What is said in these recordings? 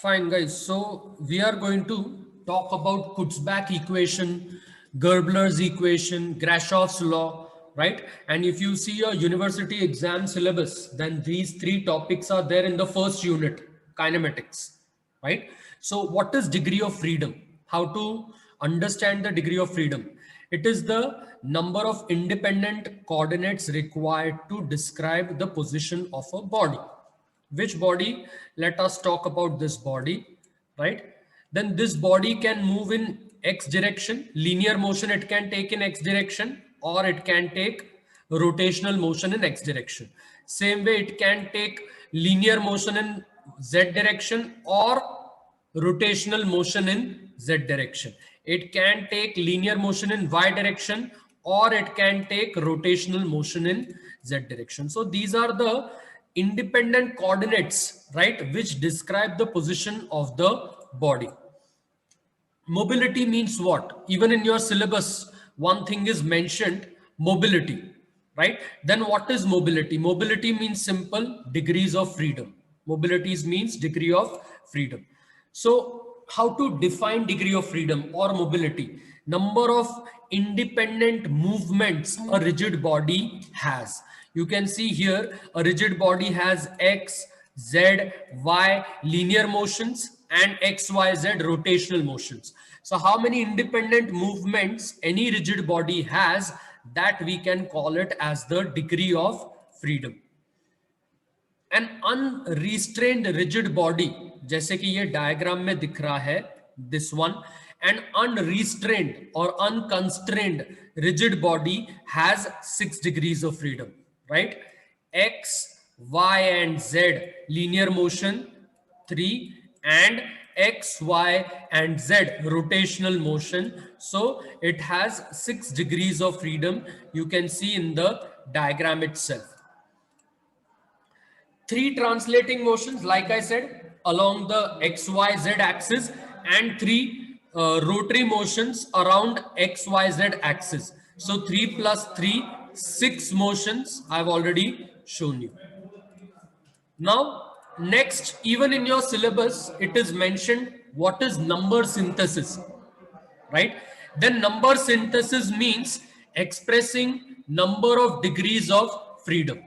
Fine, guys. So we are going to talk about Kutzbach equation, Gerbler's equation, Grashoff's law, right? And if you see your university exam syllabus, then these three topics are there in the first unit, kinematics, right? So what is degree of freedom? How to understand the degree of freedom? It is the number of independent coordinates required to describe the position of a body. Which body? Let us talk about this body, right? Then this body can move in x direction, linear motion it can take in x direction, or it can take rotational motion in x direction. Same way it can take linear motion in z direction or rotational motion in z direction. It can take linear motion in y direction or it can take rotational motion in z direction. So these are the independent coordinates, right, which describe the position of the body. Mobility means what? Even in your syllabus, one thing is mentioned, mobility, right? Then what is mobility? Mobility means simple degrees of freedom. Mobility means degree of freedom. So how to define degree of freedom or mobility? Number of independent movements a rigid body has. You can see here a rigid body has x, z, y linear motions and x, y, z rotational motions. So how many independent movements any rigid body has, that we can call it as the degree of freedom. An unrestrained rigid body, जैसे कि ये diagram में दिख रहा है, this one, an unrestrained or unconstrained rigid body has 6 degrees of freedom, right? X, y and z linear motion 3 and x, y and z rotational motion, so it has 6 degrees of freedom. You can see in the diagram itself. 3 translating motions, like I said, along the XYZ axis, and 3 rotary motions around XYZ axis. So 3 plus 3, 6 motions I've already shown you. Now, next, even in your syllabus, it is mentioned what is number synthesis, right? Then number synthesis means expressing number of degrees of freedom,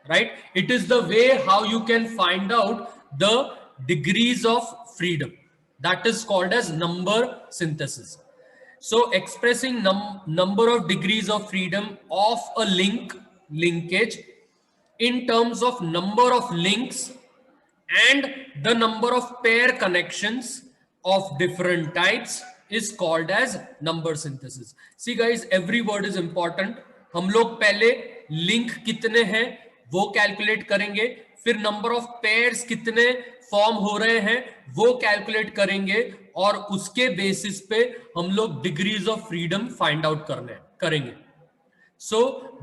right? It is the way how you can find out the degrees of freedom. That is called as number synthesis. So expressing number of degrees of freedom of a linkage in terms of number of links and the number of pair connections of different types is called as number synthesis. See guys, every word is important. हम लोग पहले link कितने हैं वो calculate करेंगे, फिर number of pairs कितने form हो रहे हैं वो कैलकुलेट करेंगे, और उसके बेसिस पे हम लोग degrees of freedom find out करेंगे. So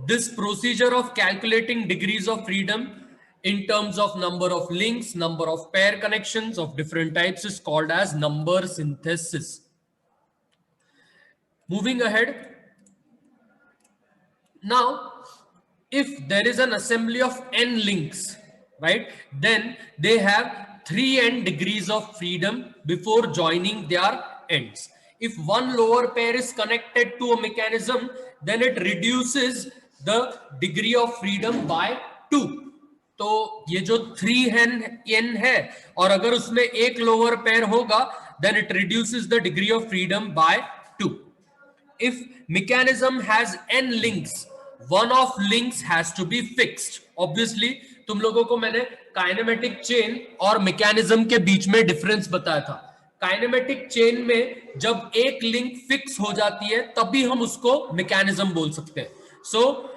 this procedure of calculating degrees of freedom in terms of number of links, number of pair connections of different types is called as number synthesis. Moving ahead. Now, if there is an assembly of n links, right, then they have 3n degrees of freedom before joining their ends. If one lower pair is connected to a mechanism, then it reduces the degree of freedom by 2. तो ये जो 3n है और अगर उसमें एक lower pair होगा, then it reduces the degree of freedom by 2. If mechanism has n links, one of links has to be fixed. Obviously तुम लोगों को मैंने काइनेमेटिक चेन और मैकेनिज्म के बीच में डिफरेंस बताया था. काइनेमेटिक चेन में जब एक लिंक फिक्स हो जाती है तभी हम उसको मैकेनिज्म बोल सकते हैं. सो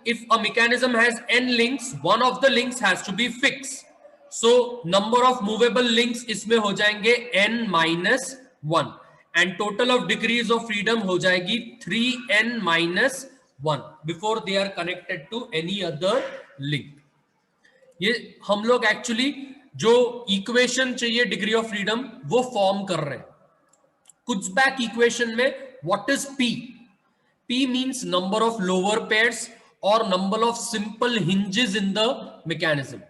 if a mechanism has n links, one of the links has to be fixed. So number of movable links इसमें हो जाएंगे n minus 1 and total of degrees of freedom हो जाएगी 3n minus 1 before they are connected to any other link. ये हम लोग actually जो equation चाहिए डिग्री ऑफ फ्रीडम वो फॉर्म कर रहे हैं. कुत्ज़बैक इक्वेशन में what is P? P means number of lower pairs or number of simple hinges in the mechanism.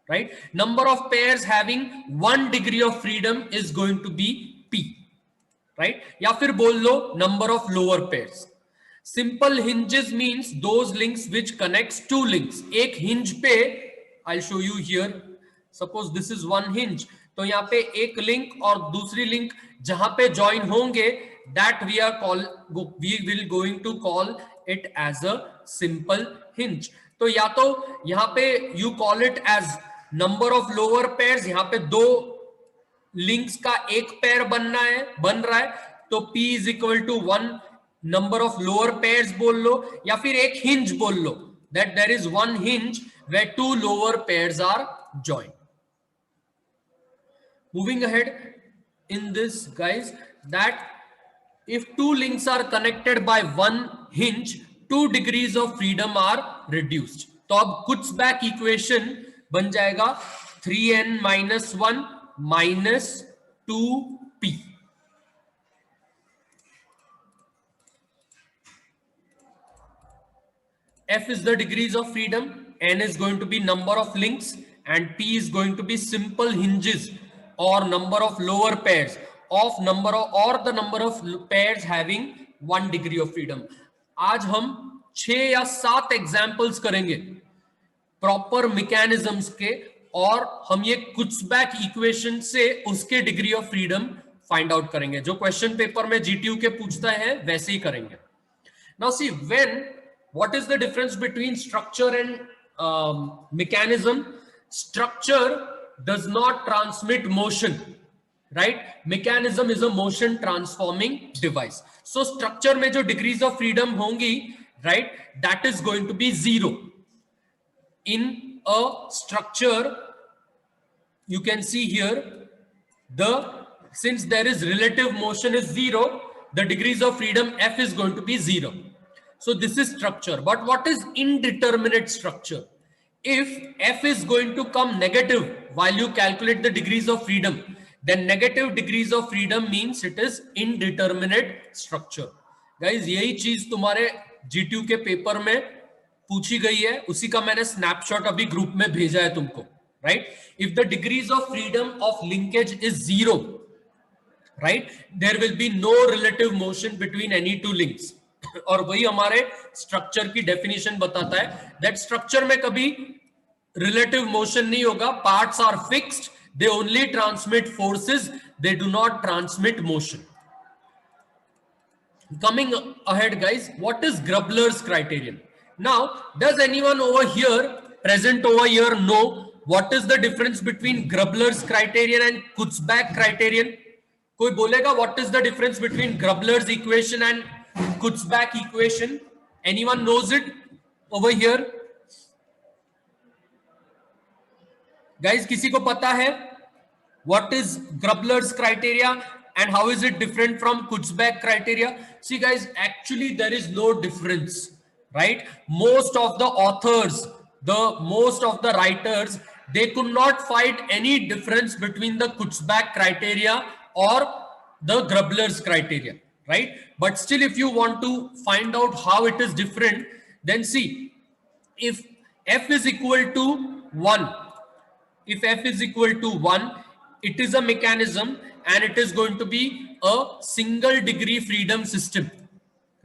right? Number of pairs having 1 degree of freedom is going to be P, right? या फिर बोल लो number of lower pairs. Simple hinges means those links which connects two links. एक hinge पे I'll show you here. Suppose this is one hinge. तो यहाँ पे एक link और दूसरी लिंक जहां पे ज्वाइन होंगे, that we will going to call it as a simple hinge. तो या तो यहाँ पे you call it as number of lower pairs, यहाँ पे दो लिंक्स का एक पेयर बन रहा है, तो P is equal to 1 number of lower pairs बोल लो, या फिर एक hinge बोल लो, that there is one hinge where two lower pairs are joined. Moving ahead in this, guys, that if two links are connected by one hinge, 2 degrees of freedom are reduced. तो अब Kutzbach equation बन जाएगा 3n minus 1 minus 2p. F is the degrees of freedom, n is going to be number of links, and p is going to be simple hinges or number of lower pairs of the number of pairs having 1 degree of freedom. आज हम 6 या 7 examples करेंगे proper mechanisms के, और हम ये कुत्सबैक equation से उसके degree of freedom find out करेंगे. जो क्वेश्चन पेपर में जीटीयू के पूछता है वैसे ही करेंगे. Now see, when what is the difference between structure and mechanism? Structure does not transmit motion, right? Mechanism is a motion transforming device. So structure में जो degrees of freedom होंगी, right, that is going to be 0. In a structure, you can see here, since there is relative motion is 0, the degrees of freedom F is going to be 0. So this is structure. But what is indeterminate structure? If F is going to come negative while you calculate the degrees of freedom, then negative degrees of freedom means it is indeterminate structure. Guys, यही चीज तुम्हारे GTU के paper में पूछी गई है, उसी का मैंने स्नैपशॉट अभी ग्रुप में भेजा है तुमको, right? If the degrees of freedom of linkage is 0, right, there will be no relative motion between any two links. और वही हमारे स्ट्रक्चर की डेफिनेशन बताता है, दैट स्ट्रक्चर में कभी रिलेटिव मोशन नहीं होगा, parts are fixed, they only transmit forces, they do not transmit motion. Coming ahead, guys, what is Grubler's criterion? Now, does anyone over here, present over here, know what is the difference between Grubler's criterion and Kutzbach criterion? कोई बोलेगा what is the difference between Grubler's equation and Kutzbach equation? Anyone knows it over here? Guys, किसी को पता है what is Grubler's criteria and how is it different from Kutzbach criteria? See, guys, actually there is no difference, right? Most of the authors, most of the writers, they could not find any difference between the Kutzbach criteria or the Grubler's criteria, right? But still, if you want to find out how it is different, then see, if F is equal to 1, if F is equal to 1, it is a mechanism and it is going to be a single degree freedom system,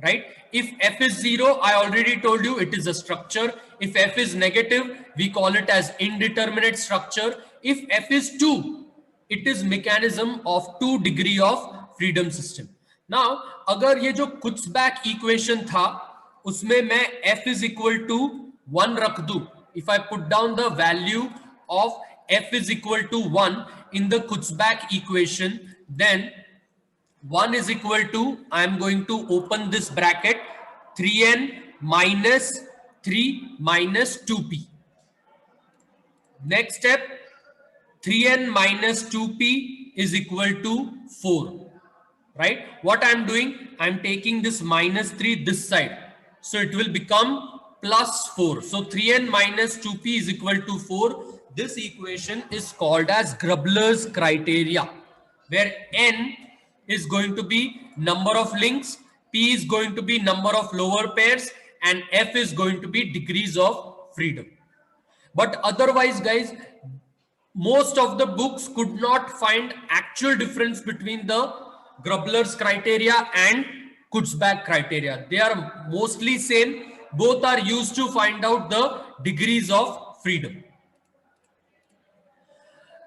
right? If F is 0, I already told you it is a structure. If F is negative, we call it as indeterminate structure. If F is 2, it is mechanism of 2 degree of freedom system. Now, अगर ये जो Kutzbach equation था, उसमें मैं F is equal to 1 रख दूं, if I put down the value of F is equal to 1 in the Kutzbach equation, then 1 is equal to, I am going to open this bracket, 3n minus 3 minus 2p. Next step, 3n minus 2p is equal to 4. Right? What I'm doing, I'm taking this minus 3 this side. So it will become plus 4. So 3n minus 2p is equal to 4. This equation is called as Grubler's criteria, where n is going to be number of links, p is going to be number of lower pairs, and f is going to be degrees of freedom. But otherwise, guys, most of the books could not find actual difference between the Grubler's criteria and Kutzbach criteria. They are mostly same. Both are used to find out the degrees of freedom.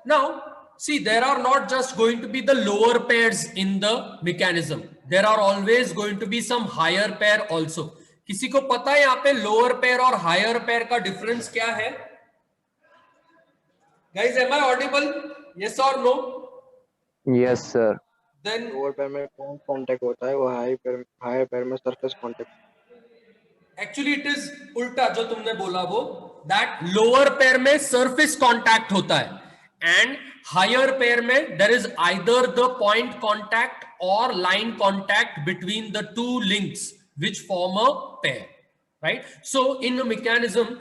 Now, see, there are not just going to be the lower pairs in the mechanism. There are always going to be some higher pair also. किसी को पता है यहाँ पे lower pair और higher pair का difference क्या है? Guys, am I audible? Yes or no? Yes, sir. Then lower पैर में कौन कांटेक्ट होता है, वो हायर पैर में surface contact. actually it is उल्टा जो तुमने बोला वो, that lower pair में surface contact होता है and higher pair में there is either the point contact or line contact between the two links which form a pair, right? So in a mechanism,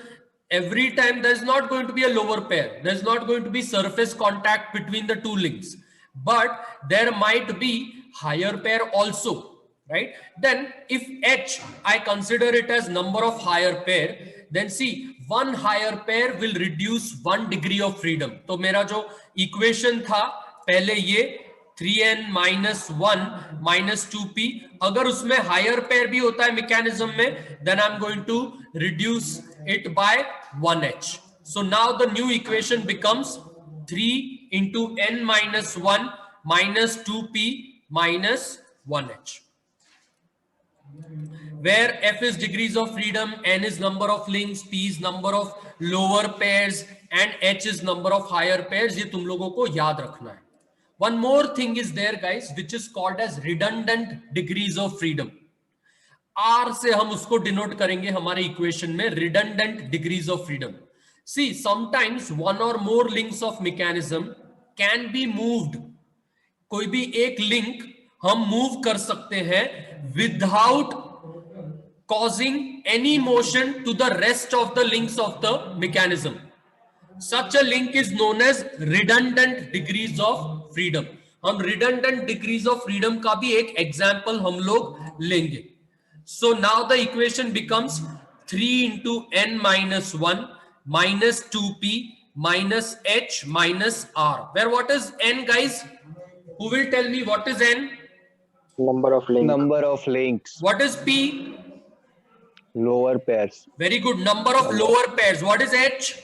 every time there is not going to be a lower pair, there is not going to be surface contact between the two links, but there might be higher pair also, right? Then if H, I consider it as number of higher pair, then see, one higher pair will reduce 1 degree of freedom. तो मेरा जो equation था पहले ये 3n minus 1 minus 2p, अगर उसमें higher pair भी होता है mechanism में, then I'm going to reduce it by 1h. So now the new equation becomes 3 into n minus 1 minus 2p minus 1h. Where f is degrees of freedom, n is number of links, p is number of lower pairs and h is number of higher pairs. ये तुम लोगों को याद रखना है. One more thing is there, guys, which is called as redundant degrees of freedom. R से हम उसको denote करेंगे हमारे equation में, redundant degrees of freedom. See, sometimes one or more links of mechanism can be moved. कोई भी एक link हम move कर सकते हैं without causing any motion to the rest of the links of the mechanism. Such a link is known as redundant degrees of freedom. हम redundant degrees of freedom का भी एक example हम लोग लेंगे. So now the equation becomes 3 into n minus 1 minus 2p minus h minus r. Where what is n, guys? Who will tell me what is n? Number of links. Number of links. What is p? Lower pairs. Very good. Number of lower pairs. What is h?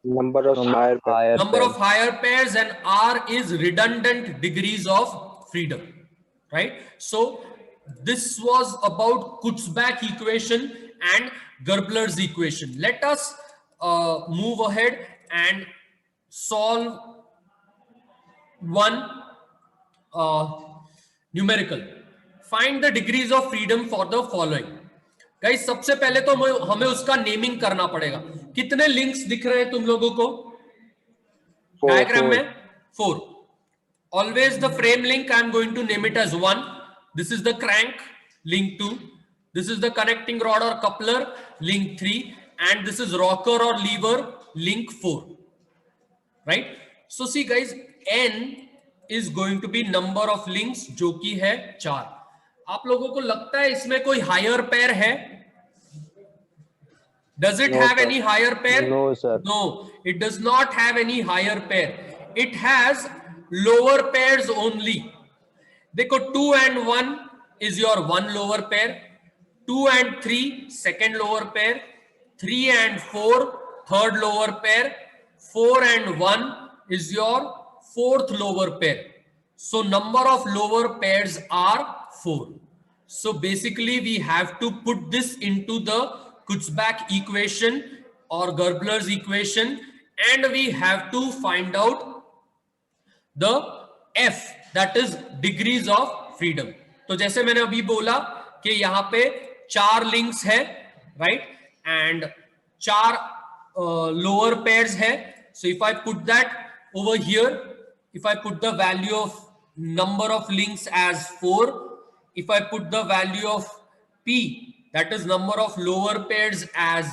Number of higher pairs. Number of higher pairs, and r is redundant degrees of freedom, right? So this was about Kutzbach equation and Gerbler's equation. Let us move ahead and solve one numerical. Find the degrees of freedom for the following. Guys, सबसे पहले तो हमें उसका naming करना पड़ेगा. कितने links दिख रहे हैं तुम लोगों को डायग्राम में? 4. Always the frame link I am going to name it as 1. This is the crank, link 2. This is the connecting rod or coupler, link 3. And this is rocker or lever, link 4. Right? So see, guys, n is going to be number of links, जो कि है 4. आप लोगों को लगता है इसमें कोई हायर पेयर है? Does it have any higher pair? No, sir. No, it does not have any higher pair. It has lower pairs only. देखो 2 and 1 is your one lower pair, 2 and 3 second lower pair, 3 and 4 third lower pair, 4 and 1 is your fourth lower pair. So number of lower pairs are 4. So basically we have to put this into the Kutzbach equation or Gerbler's equation, and we have to find out the f, that is degrees of freedom. तो जैसे मैंने अभी बोला कि यहाँ पे 4 links है, right, and 4 lower pairs है. So if I put that over here, if I put the value of number of links as 4, if I put the value of p, that is number of lower pairs, as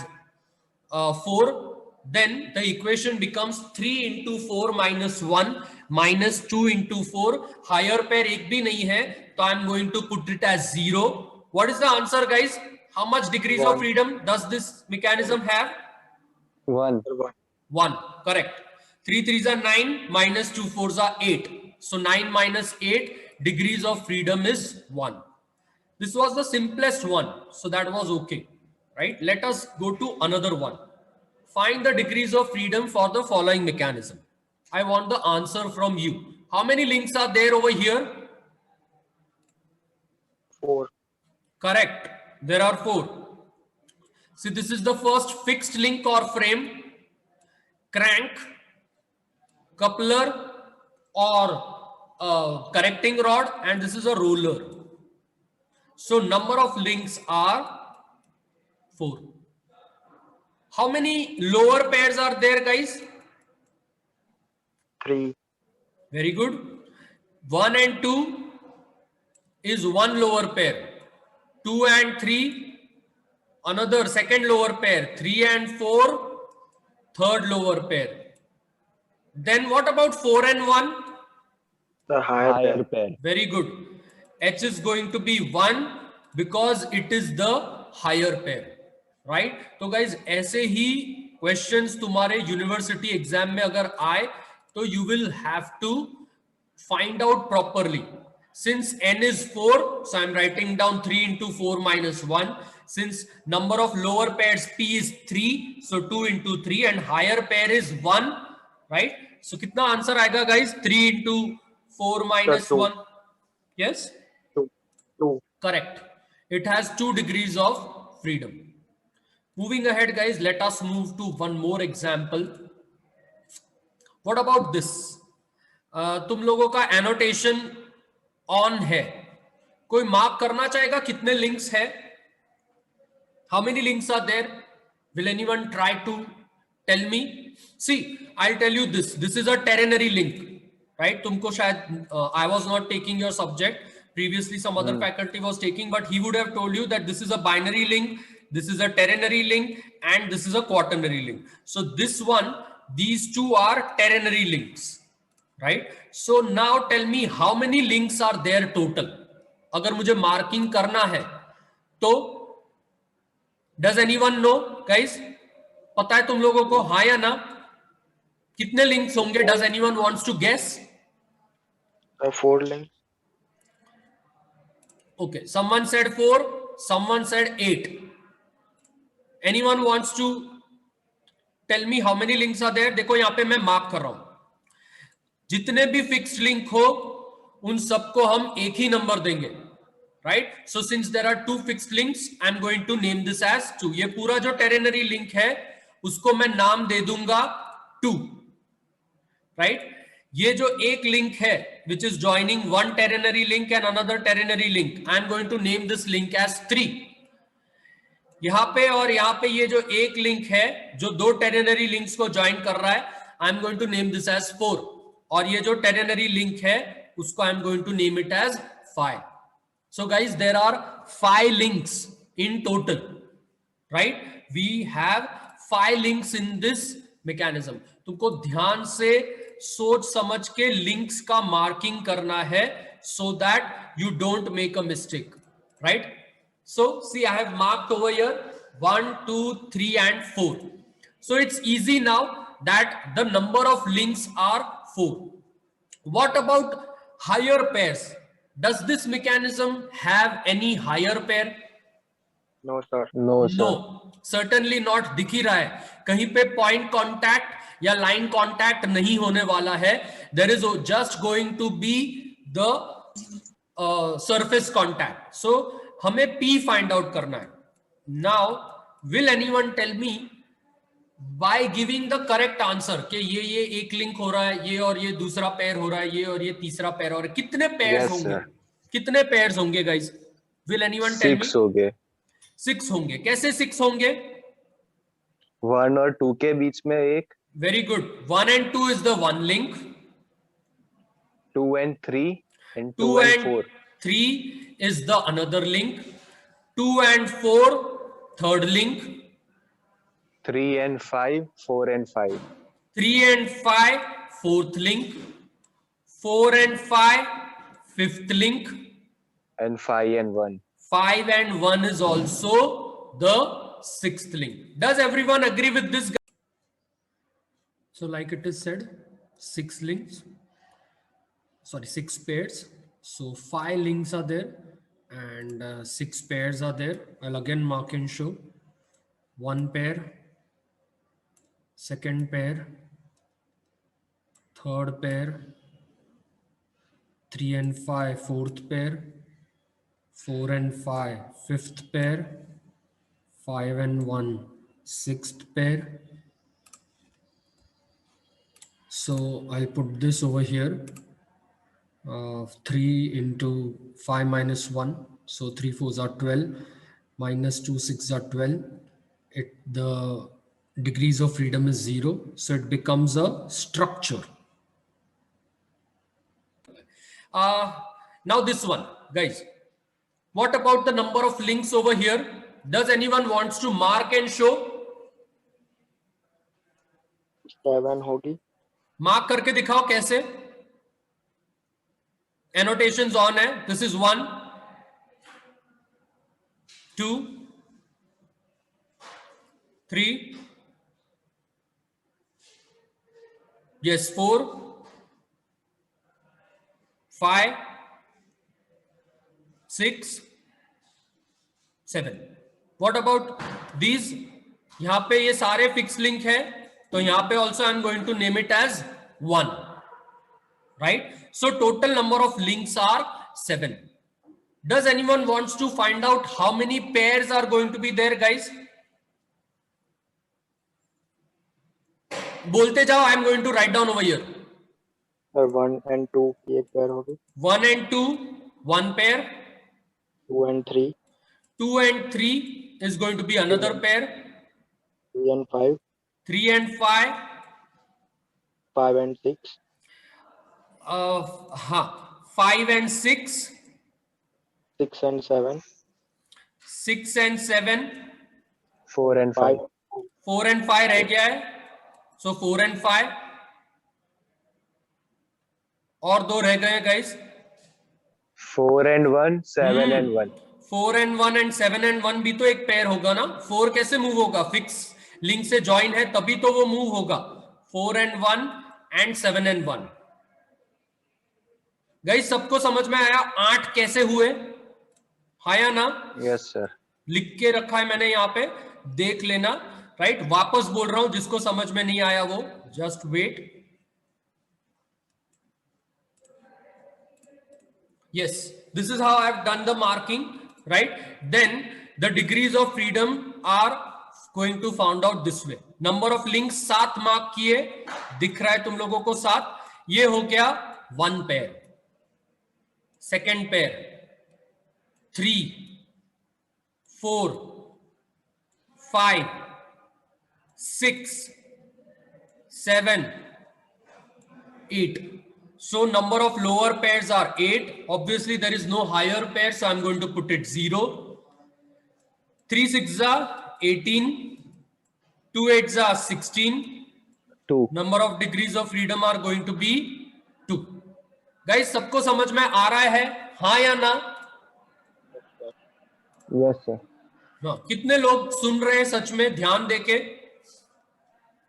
4, then the equation becomes 3 into 4 minus 1 minus 2 into 4. Higher pair एक भी नहीं है, तो I am going to put it as 0. What is the answer, guys? How much degrees of freedom does this mechanism have? 1. Sir, 1. 1. Correct. 3 3s are 9, minus 2 4s are 8. So 9 minus 8, degrees of freedom is 1. This was the simplest one, so that was okay, right? Let us go to another one. Find the degrees of freedom for the following mechanism. I want the answer from you. How many links are there over here? 4. Correct. There are 4. See, this is the first fixed link or frame, crank, coupler, or connecting rod, and this is a roller. So number of links are 4. How many lower pairs are there, guys? 3. Very good. 1 and 2 is one lower pair. 2 and 3, another second lower pair. 3 and 4, third lower pair. Then what about 4 and 1? The higher Higher pair. pair. Very good. H is going to be 1 because it is the higher pair, right? तो guys ऐसे ही questions तुम्हारे university exam में अगर आए तो you will have to find out properly. Since n is 4, so I'm writing down 3 into 4 minus 1. Since number of lower pairs p is 3, so 2 into 3, and higher pair is 1, right? So कितना answer आएगा guys? 3 into 4 minus 2. 1. Yes? 2. 2. Correct. It has 2 degrees of freedom. Moving ahead, guys, let us move to one more example. What about this? तुम लोगों का annotation on है. कोई mark करना चाहेगा कितने links है? How many links are there? Will anyone try to tell me? See, I'll tell you this. This is a ternary link, right? तुमको शायद I was not taking your subject. Previously, some other faculty was taking, but he would have told you that this is a binary link, this is a ternary link, and this is a quaternary link. So this one, these two are ternary links, right? So now tell me how many links are there total? अगर मुझे marking करना है, तो does anyone know, guys? पता है तुम लोगों को हाँ या ना? कितने links होंगे? Does anyone wants to guess? 4 links. Okay, someone said 4, someone said 8. Anyone wants to tell me how many links are there? देखो यहाँ पे मैं मार्क कर रहा हूं. जितने भी फिक्स्ड लिंक हो उन सबको हम एक ही नंबर देंगे, right? So since there are 2 fixed links, I'm going to name this as 2. ये पूरा जो ternary link है उसको मैं नाम दे दूंगा 2, right? ये जो एक लिंक है which is joining one ternary link and another ternary link, I'm going to name this link as 3. यहाँ पे और यहाँ पे ये जो एक लिंक है जो 2 ternary links को join कर रहा है, I'm going to name this as 4. और ये जो ternary link है उसको I'm going to name it as 5. So guys, there are 5 links in total, right? We have 5 links in this mechanism. तुमको ध्यान से सोच समझ के लिंक्स का मार्किंग करना है so that you don't make a mistake, right? So see, I have marked over here 1, 2, 3 and 4. So it's easy now that the number of links are 4. What about higher pairs? Does this mechanism have any higher pair? No, sir. No, sir. No, certainly not. दिख ही रहा है कहीं पे point contact या line contact नहीं होने वाला है. There is just going to be the surface contact. So हमें P find out करना है. Now, will anyone tell me by giving the correct answer कि ये एक लिंक हो रहा है, ये और ये दूसरा पेयर हो रहा है, ये और ये तीसरा पेयर हो रहा है, कितने पेयर्स Yes, होंगे? sir. कितने पेयर्स होंगे guys? Will anyone tell me? 6 हो गए. 6 होंगे. कैसे 6 होंगे? 1 और 2 के बीच में एक. Very good. 1 and 2 is the one link. 2 and 3 and 2 2 and and 4. 3 is the another link. 2 and 4, third link. 3 and 5, 4 and 5. 3 and 5, fourth link. 4 and 5, fifth link. And 5 and 1. 5 and 1 is also the sixth link. Does everyone agree with this? So like it is said, 6 links, sorry, 6 pairs. So 5 links are there and 6 pairs are there. I'll again mark and show. 1 pair, second pair, third pair, 3 and 5 fourth pair, 4 and 5 fifth pair, 5 and 1 sixth pair. So I'll put this over here. 3 into 5 minus 1. So 3 4s are 12. Minus 2 6 are 12. The degrees of freedom is 0. So it becomes a structure. Now this one, guys. What about the number of links over here? Does anyone wants to mark and show? 7 होगी. Mark करके दिखाओ कैसे. Annotations on है. This is 1, 2, 3, yes, 4, 5, 6, 7. What about these? यहां पे ये सारे fix link है, तो यहां पे also I'm going to name it as 1, right? So total number of links are 7. Does anyone wants to find out how many pairs are going to be there, guys? बोलते जाओ. I'm going to write down over here. 1 and 2 की एक pair होगी. 1 and 2, 1 pair. 2 and 3. 2 and 3 is going to be another pair. 3 and 5. 3 and 5. 5 and 6. 5 and 6. 6 and 7. 6 and 7. 4 and 5. 4 and 5 रह गया है. So 4 and 5. और 2 रह गए guys. 4 and 1, 7 and 1. 4 and 1 and 7 and 1 भी तो एक पेयर होगा ना. 4 कैसे मूव होगा? फिक्स लिंक से ज्वाइन है तभी तो वो मूव होगा. 4 and 1 and 7 and 1. गाइस सबको समझ में आया 8 कैसे हुए? आया ना? Yes sir. लिख के रखा है मैंने यहाँ पे, देख लेना. राइट, वापस बोल रहा हूं, जिसको समझ में नहीं आया वो just wait. Yes, this is how I have done the marking, right? Then the degrees of freedom are going to found out this way. Number of links 7 mark किए, दिख रहा है तुम लोगों को 7. ये हो गया 1 pair, second pair 3, 4, 5, 6, 7, 8. So number of lower pairs are 8. Obviously there is no higher pair, so I'm going to put it 0. 3 6s are 18. 2 8s are 16. 2. Number of degrees of freedom are going to be 2. Guys, सबको समझ में आ रहा है? हाँ या ना? Yes sir. हाँ. कितने लोग सुन रहे हैं सच में ध्यान देके?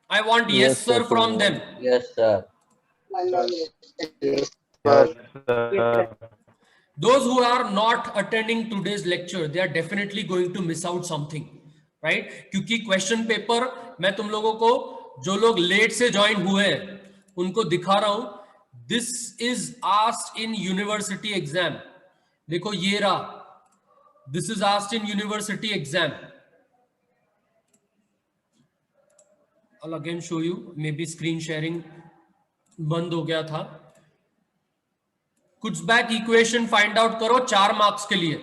I want yes sir from them. Yes, sir. Yes. Those who are not attending today's lecture, they are definitely going to miss out something, right? क्योंकि क्वेश्चन पेपर मैं तुम लोगों को, जो लोग लेट से ज्वाइन हुए हैं उनको दिखा रहा हूं. This is asked in university exam. देखो ये रहा, this is asked in university exam. I'll again show you. Maybe screen sharing बंद हो गया था. कुछ बैक इक्वेशन फाइंड आउट करो 4 मार्क्स के लिए.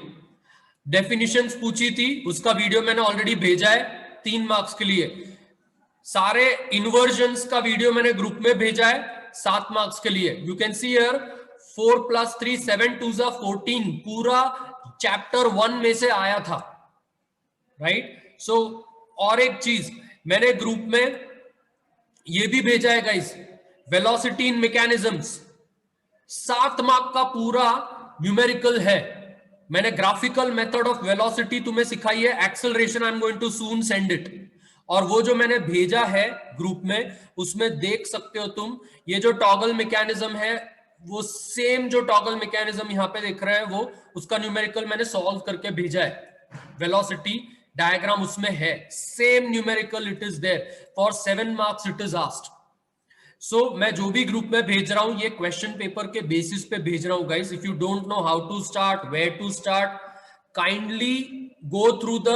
डेफिनिशंस पूछी थी, उसका वीडियो मैंने ऑलरेडी भेजा है 3 मार्क्स के लिए. सारे इन्वर्जन्स का वीडियो मैंने ग्रुप में भेजा है 7 मार्क्स के लिए. यू कैन सी हियर 4 + 3 7 2 14 पूरा चैप्टर 1 में से आया था, राइट? सो और एक चीज मैंने ग्रुप में ये भी भेजा है गाइस, वेलोसिटी इन मैकेनिज्म्स 7 मार्क का पूरा न्यूमेरिकल है. मैंने ग्राफिकल मेथड ऑफ वेलोसिटी तुम्हें सिखाई है. Acceleration I am going too soon send it. और वो जो मैंने भेजा है ग्रुप में, उसमें देख सकते हो तुम, ये जो टॉगल मैकेनिज्म है, वो सेम जो टॉगल मैकेनिज्म यहां पे दिख रहा है, वो उसका न्यूमेरिकल मैंने सॉल्व करके भेजा है। वेलोसिटी डायग्राम उसमें है, same numerical it is there for 7 marks it is asked. So मैं जो भी ग्रुप में भेज रहा हूं, ये क्वेश्चन पेपर के बेसिस पे भेज रहा हूं guys. If you don't know how to start, where to start, kindly go through the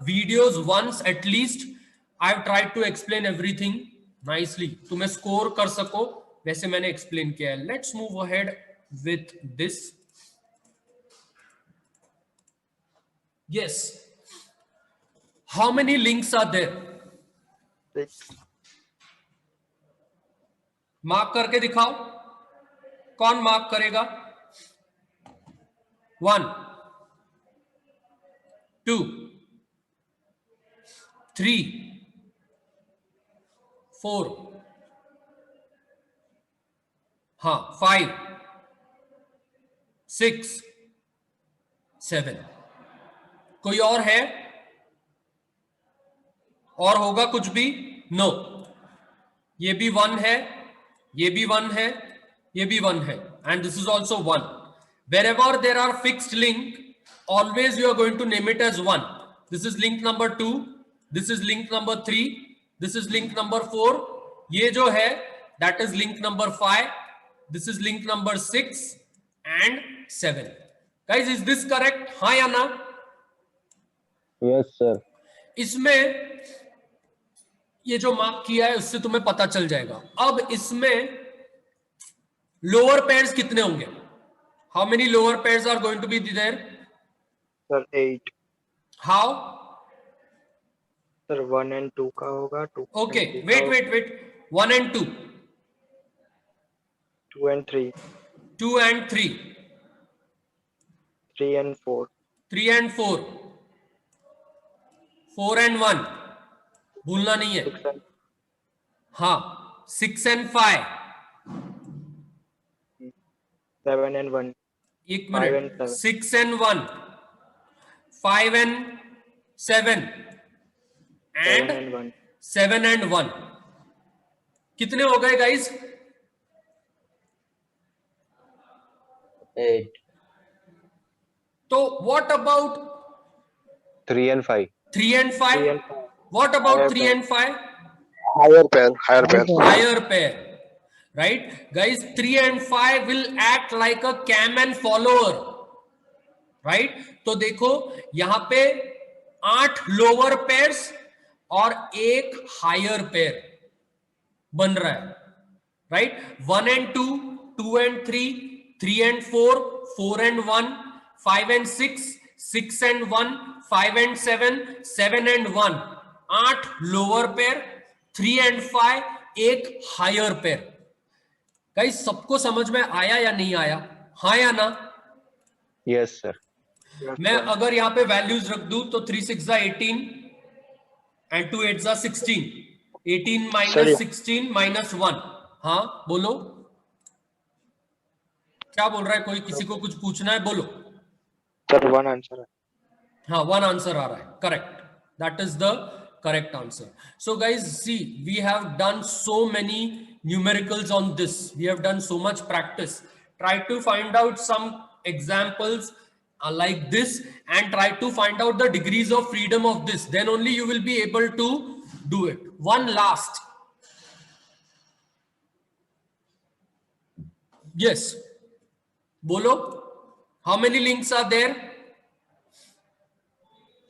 videos once at least. I have tried to explain everything nicely, तुम्हें स्कोर कर सको वैसे मैंने एक्सप्लेन किया है। Let's move ahead with this. Yes, how many links are there? 6. Mark करके दिखाओ, कौन मार्क करेगा? 1 2 3 4, हाँ 5 6 7। कोई और है? और होगा कुछ भी? नो। ये भी 1 है, ये भी 1 है, ये भी 1 है, and this is also 1। wherever there are fixed link, always you are going to name it as 1. This is link number 2, this is link number 3, this is link number 4, ये जो है that is link number 5, this is link number 6 and 7. Guys, is this correct? हाँ या ना? Yes, sir. इसमें ये जो mark किया है उससे तुम्हें पता चल जाएगा। अब इसमें लोअर पेयर्स कितने होंगे? How many lower pairs are going to be there? Sir 8. हाउ? Sir 1 and 2 का होगा 2. Okay, wait 1 and 2, 2 and 3. 2 and 3, 3 and 4. 3 and 4, 4 and 1, भूलना नहीं है। 6 and हाँ, 6 and 5, 7 and 1. एक 5 and minute, 7. 6 and 1, 5 and 7 7 and and 1. 7 and 1, कितने हो गए गाइस? 8. तो what about 3 and 5. 3 and 5? 3 and 5. What about Higher 3 pair. and 5? Higher pair, higher pair. Higher pair, right? Guys, 3 and 5 will act like a cam and follower, right? तो देखो यहां पे 8 lower pairs और एक हायर पेयर बन रहा है, right? 1 and 2, 2 and 3, 3 and 4, 4 and 1, 5 and 6, 6 and 1, 5 and 7, 7 and 1, 8 lower pair, 3 and 5, एक हायर पेयर। गाइस, सबको समझ में आया या नहीं आया? हाँ या ना? Yes, sir. Yes, मैं sir. अगर यहां पे वैल्यूज रख दूं तो 3 6 18 एंड 2 8 16, 18 माइनस 16 माइनस 1। हाँ बोलो, क्या बोल रहा है कोई? किसी को कुछ पूछना है? बोलो। Sir 1 answer है. हाँ, 1 आंसर आ रहा है, correct, that is the correct answer. So guys, see, we have done so many numericals on this, we have done so much practice. Try to find out some examples like this and try to find out the degrees of freedom of this, then only you will be able to do it. One last, yes, bolo, how many links are there?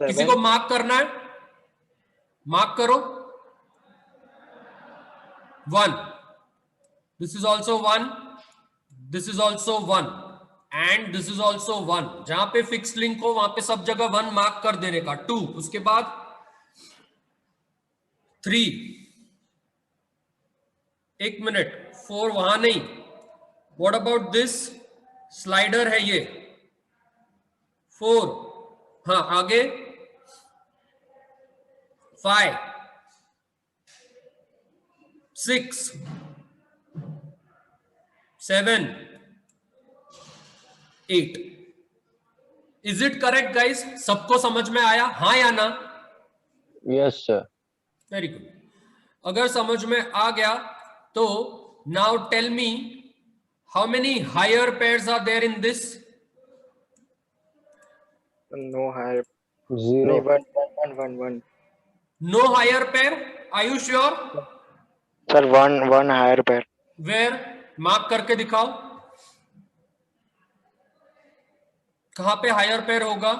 किसी को 7. Mark करना है? Mark करो। 1, this is also 1, this is also 1 and this is also 1। जहां पे fix link हो वहां पे सब जगह 1 मार्क कर देने का। 2, उसके बाद 3, एक मिनट, 4 वहां नहीं। What about this? स्लाइडर है ये, 4, हाँ आगे 5 6 7 8। Is it correct guys? सबको समझ में आया? हाँ या ना? Yes, sir. Very good. अगर समझ में आ गया तो now tell me how many higher pairs are there in this. No higher. Zero. नहीं, one. No higher pair. Are you sure? Sir, one higher pair. Where? Mark करके दिखाओ. कहां पे हायर पेयर होगा?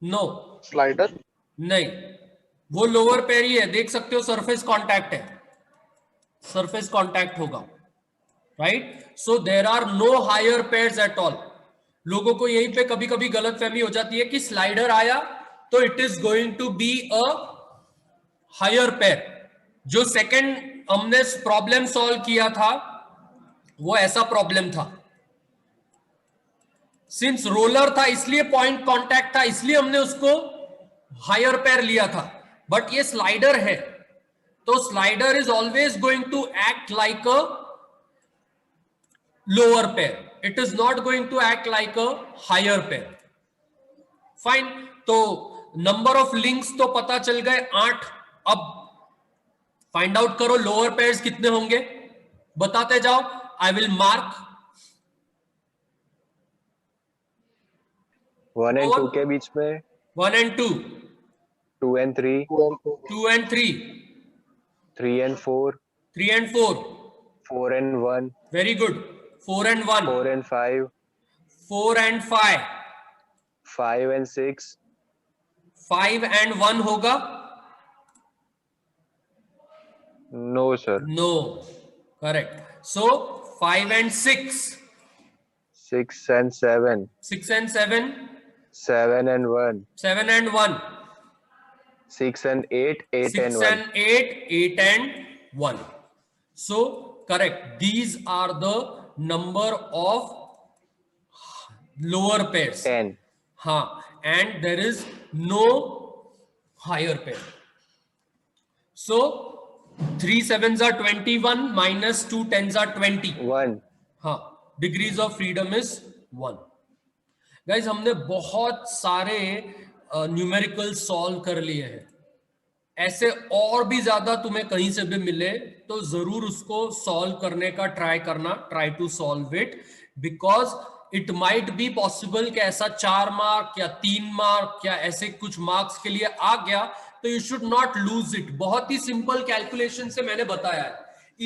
नो. Slider. नहीं, वो lower pair ही है. देख सकते हो सरफेस कांटेक्ट है. सरफेस कांटेक्ट होगा. Right. So there are no higher pairs at all. लोगों को यहीं पे कभी कभी गलतफहमी हो जाती है कि स्लाइडर आया तो it is going to be a higher pair. जो सेकंड हमने प्रॉब्लम सॉल्व किया था वो ऐसा प्रॉब्लम था. सिंस रोलर था इसलिए पॉइंट कांटेक्ट था, इसलिए हमने उसको हायर पेयर लिया था. बट ये स्लाइडर है तो slider is always going to act like a lower pair. It is not going to act like a higher pair. Fine. तो नंबर ऑफ लिंक्स तो पता चल गए 8. अब फाइंड आउट करो लोअर पेयर्स कितने होंगे. बताते जाओ. I will mark. 1 and 2 के बीच में 1 and 2, 2 and 3, 2 and 3, 3 and 4, 3 and 4. 4 and 1, Very good. 4 and 1, 4 and 5, 4 and 5, 5 and 6, 5 and 1 होगा? no sir, No. Correct. So 5 and 6, 6 and 7, 6 and 7, 7 and 1, 7 and 1, 6 and 8, 8 6 and 1. and 8, 8 and 1. So correct. These are the number of lower pairs. 10. हाँ, and there is no higher pair. So 3 sevens are 21 minus 2 tens are 20. 1. हाँ, degrees of freedom is 1. Guys हमने बहुत सारे numerical solve कर लिए हैं. ऐसे और भी ज्यादा तुम्हें कहीं से भी मिले तो जरूर उसको सॉल्व करने का ट्राई करना. Try to solve it because it might be possible कि ऐसा 4 मार्क या 3 मार्क या ऐसे कुछ मार्क्स के लिए आ गया तो you should not lose it. बहुत ही सिंपल कैलकुलेशन से मैंने बताया है.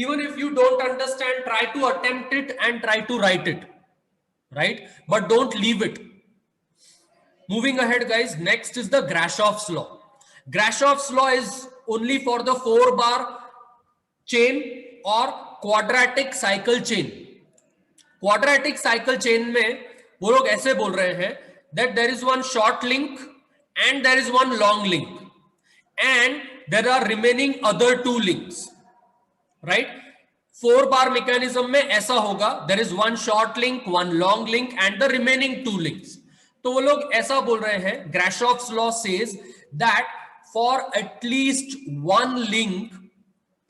Even if you don't understand, try to attempt it and try to write it, right? But don't leave it. Moving ahead, guys, next is the Grashoff's law. Grashoff's law is only for the 4-bar chain or quadratic cycle chain. Quadratic cycle chain में वो लोग ऐसे बोल रहे हैं that there is one short link and there is one long link and there are remaining other 2 links. Right. 4-bar mechanism में ऐसा होगा. There is 1 short link, 1 long link and the remaining 2 links. तो वो लोग ऐसा बोल रहे हैं. Grashof's law says that for at least 1 link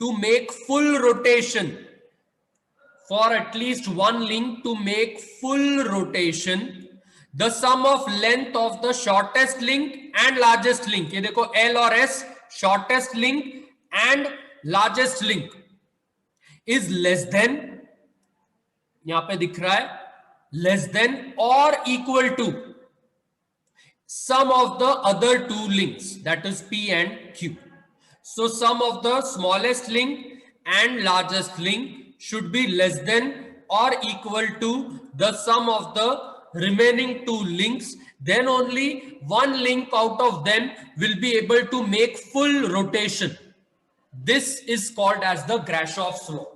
to make full rotation, for at least 1 link to make full rotation, the sum of length of the shortest link and largest link. ये देखो L और S, shortest link and largest link, is less than, यहां पे दिख रहा है, less than or equal to sum of the other 2 links, that is P and Q. So sum of the smallest link and largest link should be less than or equal to the sum of the remaining 2 links. Then only 1 link out of them will be able to make full rotation. This is called as the Grashoff's law.